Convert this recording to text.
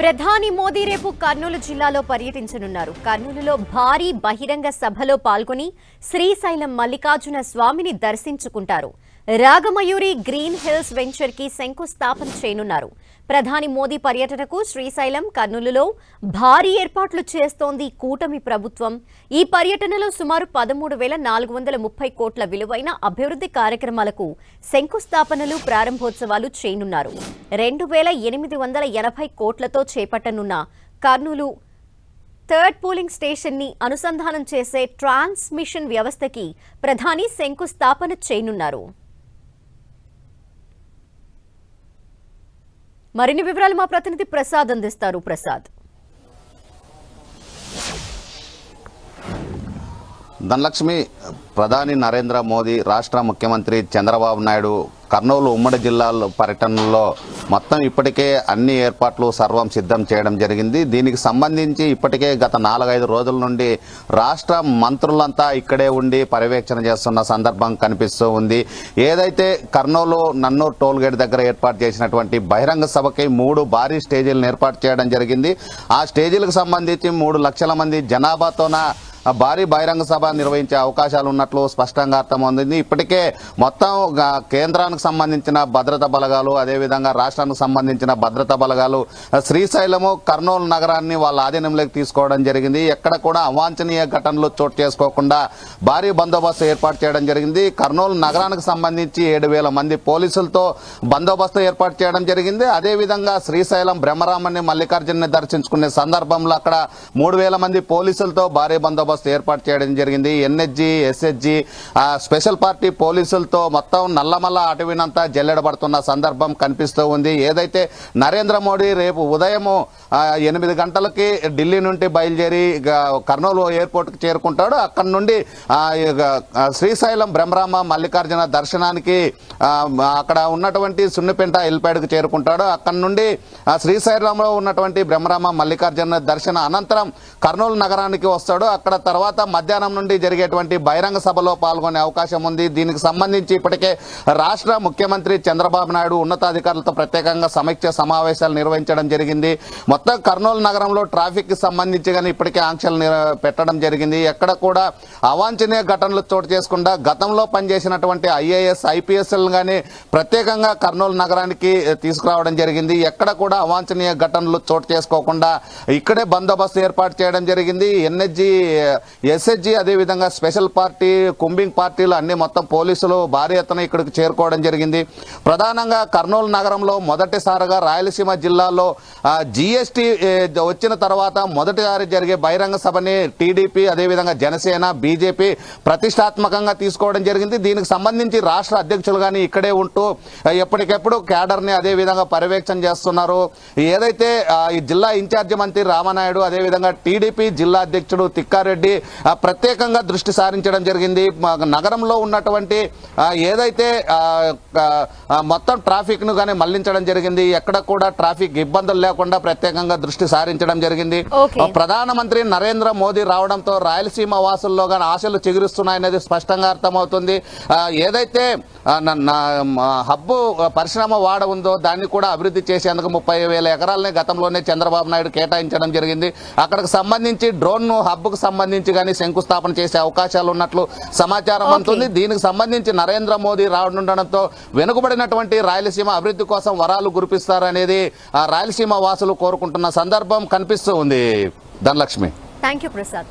ప్రధాని మోదీ రేపు కర్నూలు జిల్లాలో పర్యటించనున్నారు. కర్నూలులో భారీ బహిరంగ సభలో పాల్గొని శ్రీశైలం మల్లికార్జున స్వామిని దర్శించుకుంటారు. రాగమయూరి గ్రీన్ హిల్స్ వెంచర్ కి శంకుస్థాపన చేయనున్నారు. ప్రధాని మోదీ పర్యటనకు శ్రీశైలం, కర్నూలులో భారీ ఏర్పాట్లు చేస్తోంది కూటమి ప్రభుత్వం. ఈ పర్యటనలో సుమారు 13,430 కోట్ల విలువైన అభివృద్ధి కార్యక్రమాలకు శంకుస్థాపనలు, ప్రారంభోత్సవాలు చేయనున్నారు. 2,880 కోట్లతో చేపట్టనున్న కర్నూలు థర్డ్ పోలింగ్ స్టేషన్ ని అనుసంధానం చేసే ట్రాన్స్మిషన్ వ్యవస్థకి ప్రధాని శంకుస్థాపన చేయనున్నారు. మరిన్ని వివరాలు మా ప్రతినిధి ప్రసాద్ అందిస్తారు. ప్రసాద్, ధనలక్ష్మి, ప్రధాని నరేంద్ర మోదీ, రాష్ట్ర ముఖ్యమంత్రి చంద్రబాబు నాయుడు కర్నూలు ఉమ్మడి జిల్లాలో పర్యటనలో మొత్తం ఇప్పటికే అన్ని ఏర్పాట్లు సర్వం సిద్ధం చేయడం జరిగింది. దీనికి సంబంధించి ఇప్పటికే గత 4-5 రోజుల నుండి రాష్ట్ర మంత్రులంతా ఇక్కడే ఉండి పర్యవేక్షణ చేస్తున్న సందర్భం కనిపిస్తూ ఉంది. ఏదైతే కర్నూలు నన్నూరు టోల్ గేట్ దగ్గర ఏర్పాటు చేసినటువంటి బహిరంగ సభకి 3 భారీ స్టేజీలను ఏర్పాటు చేయడం జరిగింది. ఆ స్టేజీలకు సంబంధించి 3 లక్షల మంది జనాభాతోన భారీ బహిరంగ సభ నిర్వహించే అవకాశాలు ఉన్నట్లు స్పష్టంగా అర్థమవుతుంది. ఇప్పటికే మొత్తం కేంద్రానికి సంబంధించిన భద్రతా బలగాలు, అదేవిధంగా రాష్ట్రానికి సంబంధించిన భద్రతా బలగాలు శ్రీశైలము, కర్నూలు నగరాన్ని వాళ్ళ ఆధీనంలోకి తీసుకోవడం జరిగింది. ఎక్కడ కూడా అవాంఛనీయ ఘటనలు చోటు చేసుకోకుండా భారీ బందోబస్తు ఏర్పాటు చేయడం జరిగింది. కర్నూలు నగరానికి సంబంధించి 7,000 మంది పోలీసులతో బందోబస్తు ఏర్పాటు చేయడం జరిగింది. అదేవిధంగా శ్రీశైలం బ్రహ్మరామని మల్లికార్జున్ని దర్శించుకునే సందర్భంలో అక్కడ 3,000 మంది పోలీసులతో భారీ బందోబస్తు ఏర్పాటు చేయడం జరిగింది. ఎన్హెచ్జి, ఎస్హెచ్జి, స్పెషల్ పార్టీ పోలీసులతో మొత్తం నల్లమల్ల అటవీనంతా జల్లెడబడుతున్న సందర్భం కనిపిస్తూ ఉంది. ఏదైతే నరేంద్ర మోడీ రేపు ఉదయం 8 గంటలకి ఢిల్లీ నుండి బయలుదేరి కర్నూలు ఎయిర్పోర్ట్ కి చేరుకుంటాడు. అక్కడి నుండి శ్రీశైలం బ్రహ్మరామ మల్లికార్జున దర్శనానికి అక్కడ ఉన్నటువంటి సున్నిపెంట ఎల్పాడ్కు చేరుకుంటాడు. అక్కడి నుండి శ్రీశైలంలో ఉన్నటువంటి బ్రహ్మరామ మల్లికార్జున దర్శన అనంతరం కర్నూలు నగరానికి వస్తాడు. అక్కడ తర్వాత మధ్యాహ్నం నుండి జరిగేటువంటి బహిరంగ సభలో పాల్గొనే అవకాశం ఉంది. దీనికి సంబంధించి ఇప్పటికే రాష్ట్ర ముఖ్యమంత్రి చంద్రబాబు నాయుడు ఉన్నతాధికారులతో ప్రత్యేకంగా సమీక్ష సమావేశాలు నిర్వహించడం జరిగింది. మొత్తం కర్నూలు నగరంలో ట్రాఫిక్ కి సంబంధించి కానీ ఇప్పటికే ఆంక్షలు పెట్టడం జరిగింది. ఎక్కడ కూడా అవాంఛనీయ ఘటనలు చోటు చేసుకుండా గతంలో పనిచేసినటువంటి IAS, IPS కానీ ప్రత్యేకంగా కర్నూలు నగరానికి తీసుకురావడం జరిగింది. ఎక్కడ కూడా అవాంఛనీయ ఘటనలు చోటు చేసుకోకుండా ఇక్కడే బందోబస్తు ఏర్పాటు చేయడం జరిగింది. ఎన్హెచ్జి, ఎస్హెచ్జి, అదేవిధంగా స్పెషల్ పార్టీ, కుంబింగ్ పార్టీలు అన్ని మొత్తం పోలీసులు భారీ ఎత్తున ఇక్కడికి చేరుకోవడం జరిగింది. ప్రధానంగా కర్నూలు నగరంలో మొదటిసారిగా రాయలసీమ జిల్లాలో GST వచ్చిన తర్వాత మొదటిసారి జరిగే బహిరంగ సభని టీడీపీ, అదేవిధంగా జనసేన, బీజేపీ ప్రతిష్టాత్మకంగా తీసుకోవడం జరిగింది. దీనికి సంబంధించి రాష్ట్ర అధ్యక్షులు కానీ ఇక్కడే ఉంటూ ఎప్పటికెప్పుడు క్యాడర్ని అదేవిధంగా పర్యవేక్షణ చేస్తున్నారు. ఏదైతే ఈ జిల్లా ఇన్ఛార్జి మంత్రి రామనాయుడు, అదేవిధంగా టీడీపీ జిల్లా అధ్యక్షుడు తిక్కారెడ్డి ప్రత్యేకంగా దృష్టి సారించడం జరిగింది. నగరంలో ఉన్నటువంటి ఏదైతే మొత్తం ట్రాఫిక్ ను కానీ మళ్లించడం జరిగింది. ఎక్కడ కూడా ట్రాఫిక్ ఇబ్బందులు లేకుండా ప్రత్యేకంగా దృష్టి సారించడం జరిగింది. ప్రధానమంత్రి నరేంద్ర మోదీ రావడంతో రాయలసీమ వాసుల్లో కానీ ఆశలు చిగురిస్తున్నాయనేది స్పష్టంగా అర్థమవుతుంది. ఏదైతే హబ్బు పరిశ్రమ వాడ ఉందో దాన్ని కూడా అభివృద్ధి చేసేందుకు 30,000 ఎకరాలని గతంలోనే చంద్రబాబు నాయుడు కేటాయించడం జరిగింది. అక్కడికి సంబంధించి డ్రోన్ హబ్ కు సంబంధించి కానీ శంకుస్థాపన చేసే అవకాశాలు ఉన్నట్లు సమాచారం అందుతుంది. దీనికి సంబంధించి నరేంద్ర మోదీ రానుండడంతో వెనుకబడినటువంటి రాయలసీమ అభివృద్ధి కోసం వరాలు కురిపిస్తారనేది రాయలసీమ వాసులు కోరుకుంటున్న సందర్భం కనిపిస్తూ ఉంది. ధనలక్ష్మి, థాంక్యూ ప్రసాద్.